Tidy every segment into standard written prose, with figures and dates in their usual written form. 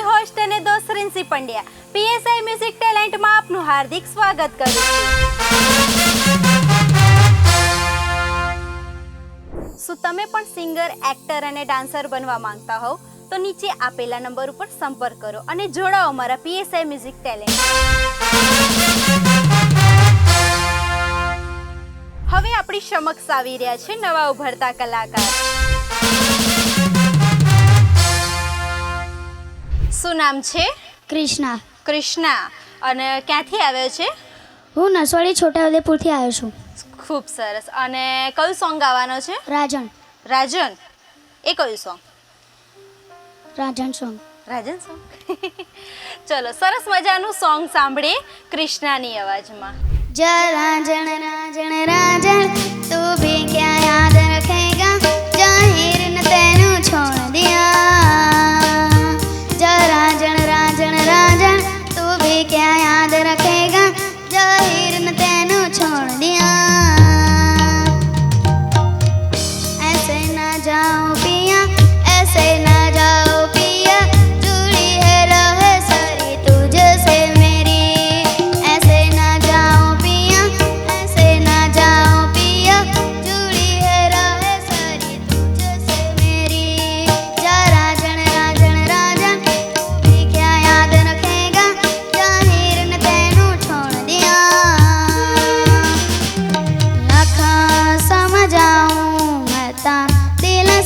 Host અને દોસ્ત રિન્સી Pandya PSI music ટેલેન્ટમાં આપનું હાર્દિક સ્વાગત કરું છું. શું તમે પણ સિંગર, એક્ટર અને ડાન્સર બનવા માંગતા હોવ તો નીચે આપેલા નંબર ઉપર સંપર્ક કરો અને જોડાઓ અમારા પીએસઆઈ મ્યુઝિક ટેલેન્ટ. હવે આપણી સમક્ષ આવી રહ્યા છે નવા ઉભરતા કલાકાર. શું નામ છે? કૃષ્ણા. કૃષ્ણા. અને ક્યાંથી આવ્યો છે? હું નસવાડી છોટાઉદેપુરથી આવ્યો છું. ખૂબ સરસ. અને કયું સોંગ ગાવાનો છે? રાજન. રાજન. એ કયું સોંગ? રાજન સોંગ. રાજન સોંગ. ચલો સરસ મજાનું સોંગ સાંભળીએ કૃષ્ણાની અવાજમાં. जय राजन राजन राजन तू भी क्या याद रखेगा जाहिर न तेनू छोड़ दिया जय राजन राजन राजन तू भी क्या याद रखेगा जाहिर न तेनू छोड़ दिया ऐसे ना जाओ पिया ऐसे ना जाओ पिया जुड़ी है रहे सारी तुझसे मेरी ऐसे ना जाओ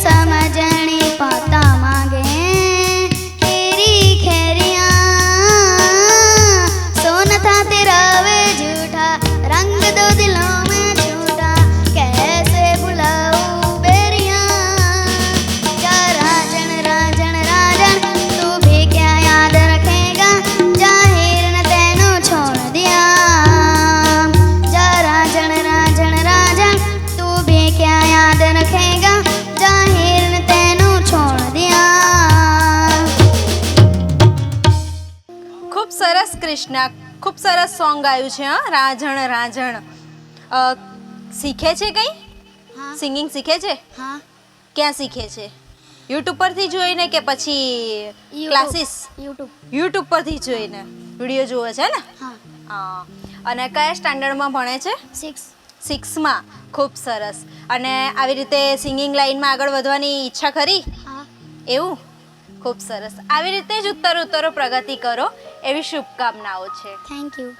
समझनी पाता मांगे तेरी खैरियाँ सोना था तेरा वे झूठा रंग दो दिलों में छूटा कैसे बुलाऊं बेरियाँ जा राजन राजन राजन तू भी क्या याद रखेगा जाहिर न तेनू छोड़ दिया जा राजन राजन राजन तू भी क्या याद रखेगा जाहिर न तेनू छोड़ दिया. ખૂબ સરસ કૃષ્ણા, ખૂબ સરસ સોંગ ગાયું છે. હા, રાજણ રાજણ. શીખે છે કંઈ? હા. સિંગિંગ શીખે છે? હા. ક્યાં શીખે છે? યુટ્યુબ પરથી જોઈને કે પછી ક્લાસીસ? યુટ્યુબ પરથી જોઈને વિડીયો જુએ છે ને? હા. હા. અને કયા સ્ટાન્ડર્ડમાં ભણે છે? 6માં. ખૂબ સરસ. અને આવી રીતે સિંગિંગ લાઈનમાં આગળ વધવાની ઈચ્છા ખરી? હા. એવું? ખૂબ સરસ. આવી રીતે જ ઉત્તરોત્તર પ્રગતિ કરો એવી શુભકામનાઓ છે. Thank you.